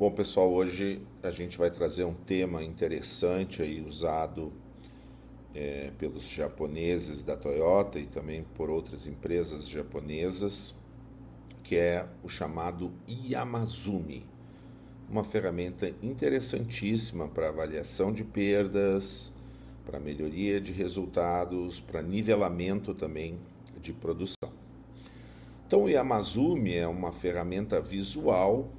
Bom, pessoal, hoje a gente vai trazer um tema interessante aí usado pelos japoneses da Toyota e também por outras empresas japonesas, que é o chamado Yamazumi, uma ferramenta interessantíssima para avaliação de perdas, para melhoria de resultados, para nivelamento também de produção. Então, o Yamazumi é uma ferramenta visual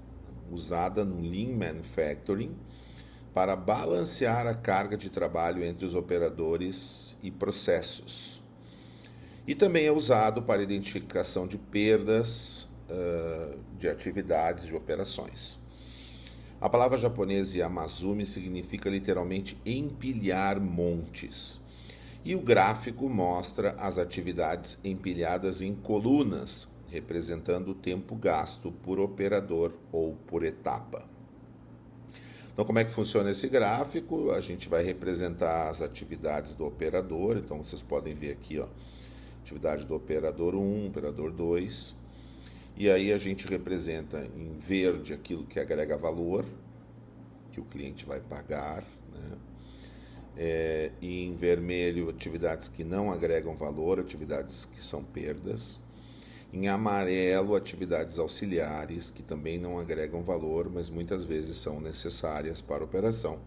usada no Lean Manufacturing para balancear a carga de trabalho entre os operadores e processos. E também é usado para identificação de perdas de atividades de operações. A palavra japonesa Yamazumi significa literalmente empilhar montes. E o gráfico mostra as atividades empilhadas em colunas, representando o tempo gasto por operador ou por etapa. Então, como é que funciona esse gráfico? A gente vai representar as atividades do operador. Então, vocês podem ver aqui, ó, atividade do operador 1, operador 2. E aí a gente representa em verde aquilo que agrega valor, que o cliente vai pagar, né? E em vermelho, atividades que não agregam valor, atividades que são perdas. Em amarelo, atividades auxiliares, que também não agregam valor, mas muitas vezes são necessárias para a operação.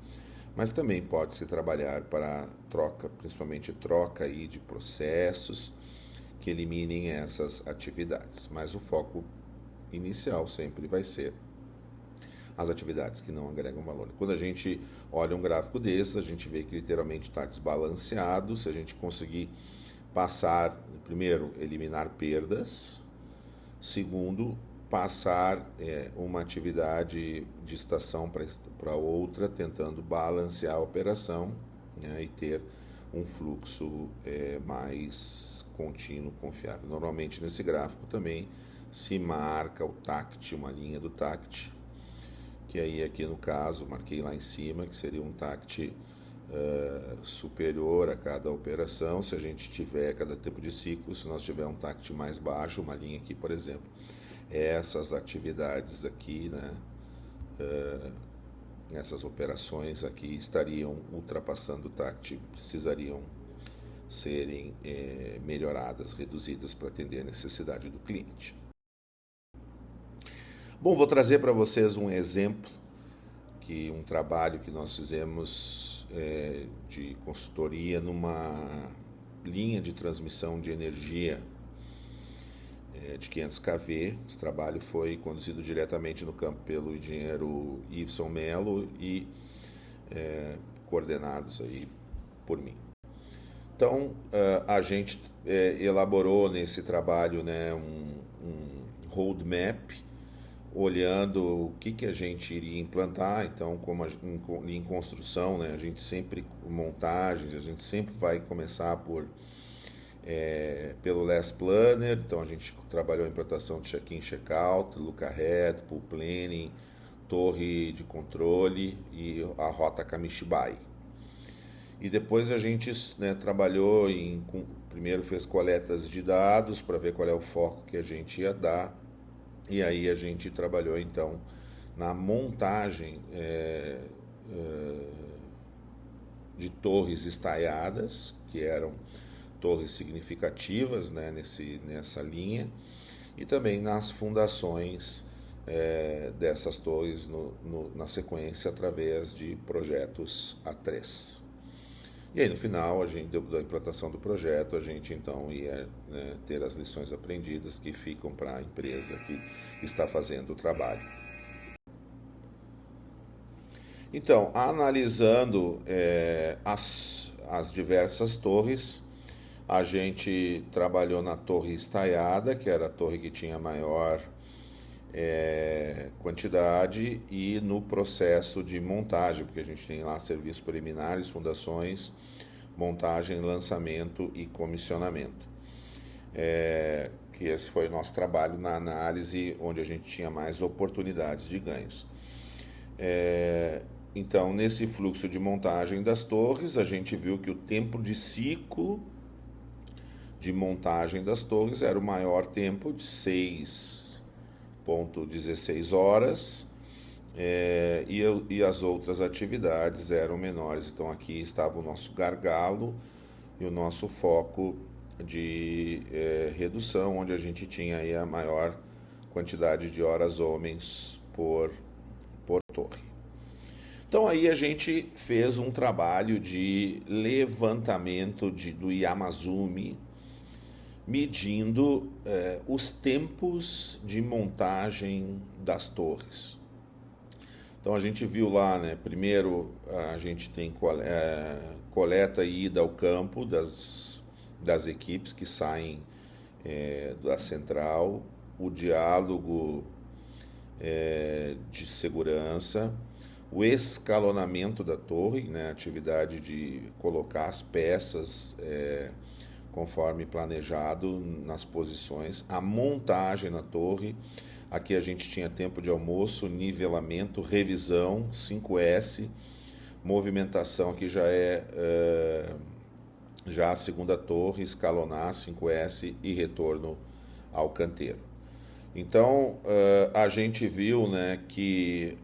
Mas também pode-se trabalhar para troca, principalmente troca aí de processos, que eliminem essas atividades. Mas o foco inicial sempre vai ser as atividades que não agregam valor. Quando a gente olha um gráfico desses, a gente vê que literalmente está desbalanceado. Se a gente conseguir passar, primeiro, eliminar perdas, segundo, passar uma atividade de estação para outra, tentando balancear a operação, né, e ter um fluxo mais contínuo, confiável. Normalmente nesse gráfico também se marca o TACT, uma linha do TACT, que aí aqui no caso marquei lá em cima, que seria um TACT superior a cada operação. Se a gente tiver cada tempo de ciclo, se nós tiver um TACT mais baixo, uma linha aqui, por exemplo, essas atividades aqui, né, essas operações aqui estariam ultrapassando o TACT, precisariam serem melhoradas, reduzidas para atender a necessidade do cliente. Bom, vou trazer para vocês um exemplo, um trabalho que nós fizemos de consultoria numa linha de transmissão de energia de 500 kV. Esse trabalho foi conduzido diretamente no campo pelo engenheiro Iveson Melo e coordenados aí por mim. Então, a gente elaborou nesse trabalho, né, um roadmap, olhando o que a gente iria implantar. Então, como em construção, né, a gente sempre, montagens, a gente sempre vai começar pelo Last Planner. Então, a gente trabalhou a implantação de check-in, check-out, look ahead, pool planning, torre de controle e a rota Kamishibai. E depois a gente, né, trabalhou primeiro fez coletas de dados para ver qual é o foco que a gente ia dar. E aí a gente trabalhou então na montagem de torres estaiadas, que eram torres significativas, né, nessa linha, e também nas fundações dessas torres na sequência através de projetos A3. E aí no final, da implantação do projeto, a gente então ia, né, ter as lições aprendidas que ficam para a empresa que está fazendo o trabalho. Então, analisando as diversas torres, a gente trabalhou na torre estaiada, que era a torre que tinha maior quantidade, e no processo de montagem, porque a gente tem lá serviços preliminares, fundações, montagem, lançamento e comissionamento. Que esse foi o nosso trabalho na análise, onde a gente tinha mais oportunidades de ganhos. Então, nesse fluxo de montagem das torres, a gente viu que o tempo de ciclo de montagem das torres era o maior tempo, de 6,16 horas, e as outras atividades eram menores. Então aqui estava o nosso gargalo e o nosso foco de redução, onde a gente tinha aí a maior quantidade de horas homens por torre. Então aí a gente fez um trabalho de levantamento do Yamazumi, medindo os tempos de montagem das torres. Então a gente viu lá, né? Primeiro a gente tem coleta e ida ao campo das equipes que saem da central, o diálogo de segurança, o escalonamento da torre, né? A atividade de colocar as peças conforme planejado nas posições, a montagem na torre. Aqui a gente tinha tempo de almoço, nivelamento, revisão, 5S, movimentação, aqui já a segunda torre, escalonar, 5S e retorno ao canteiro. Então a gente viu, né, que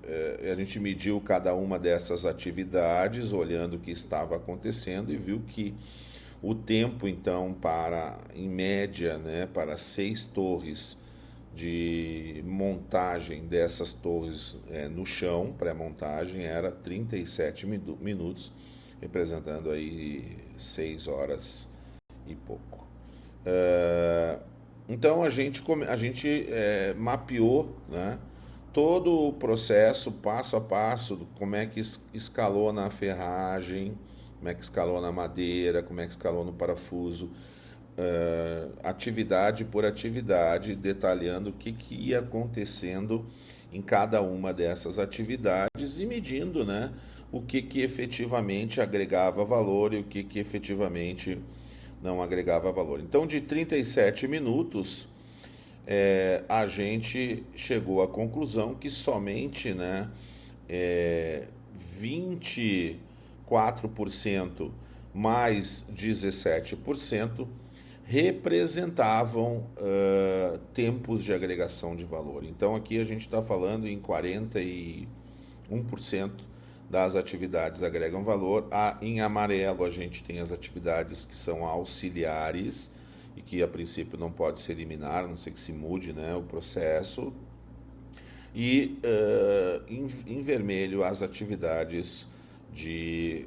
a gente mediu cada uma dessas atividades, olhando o que estava acontecendo, e viu que o tempo então em média, né, para 6 torres de montagem dessas torres no chão, pré-montagem, era 37 minutos, representando aí 6 horas e pouco. Então a gente mapeou, né, todo o processo, passo a passo, como é que escalou na ferragem, como é que escalou na madeira, como é que escalou no parafuso, atividade por atividade, detalhando o que ia acontecendo em cada uma dessas atividades e medindo, né, o que efetivamente agregava valor e o que efetivamente não agregava valor. Então, de 37 minutos, a gente chegou à conclusão que somente, né, 24% mais 17% representavam tempos de agregação de valor. Então aqui a gente está falando em 41% das atividades agregam valor. Em amarelo a gente tem as atividades que são auxiliares e que a princípio não pode se eliminar, a não ser que se mude, né, o processo. E em vermelho as atividades de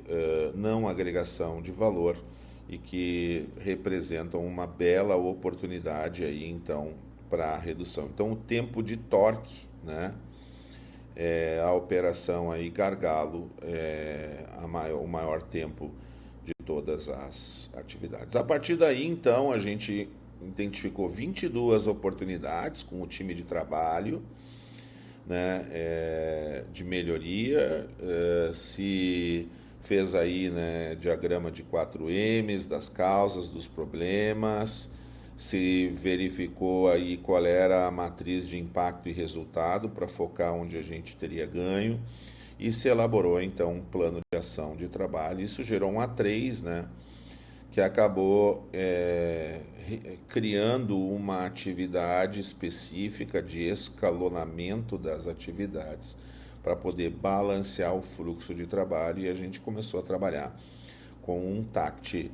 não agregação de valor e que representam uma bela oportunidade aí então para a redução. Então o tempo de torque, né, a operação aí gargalo o maior tempo de todas as atividades. A partir daí então a gente identificou 22 oportunidades com o time de trabalho, né, de melhoria, se fez aí, né, diagrama de 4Ms, das causas, dos problemas, se verificou aí qual era a matriz de impacto e resultado para focar onde a gente teria ganho, e se elaborou então um plano de ação de trabalho. Isso gerou um A3, né, que acabou criando uma atividade específica de escalonamento das atividades para poder balancear o fluxo de trabalho, e a gente começou a trabalhar com um TACT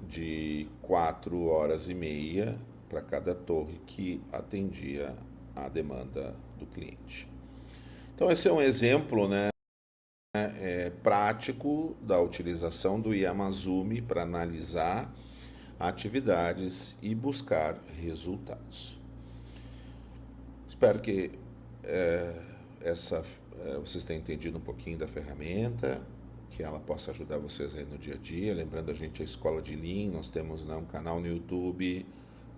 de 4 horas e meia para cada torre que atendia a demanda do cliente. Então esse é um exemplo, né, prático da utilização do Yamazumi para analisar atividades e buscar resultados. Espero que vocês tenham entendido um pouquinho da ferramenta, que ela possa ajudar vocês aí no dia a dia. Lembrando, a gente é a Escola de Lean, nós temos, né, um canal no YouTube,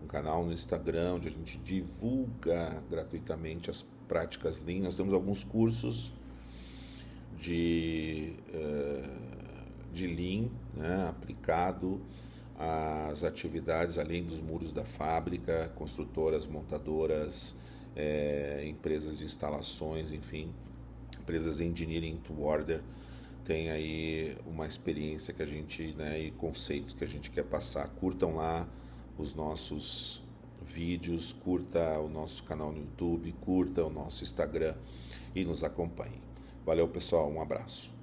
um canal no Instagram, onde a gente divulga gratuitamente as práticas Lean. Nós temos alguns cursos de Lean, né, aplicado às atividades além dos muros da fábrica, construtoras, montadoras, empresas de instalações, enfim, empresas de engineering to order. Tem aí uma experiência que a gente, né, e conceitos que a gente quer passar. Curtam lá os nossos vídeos, curta o nosso canal no YouTube, curta o nosso Instagram e nos acompanhe. Valeu, pessoal, um abraço.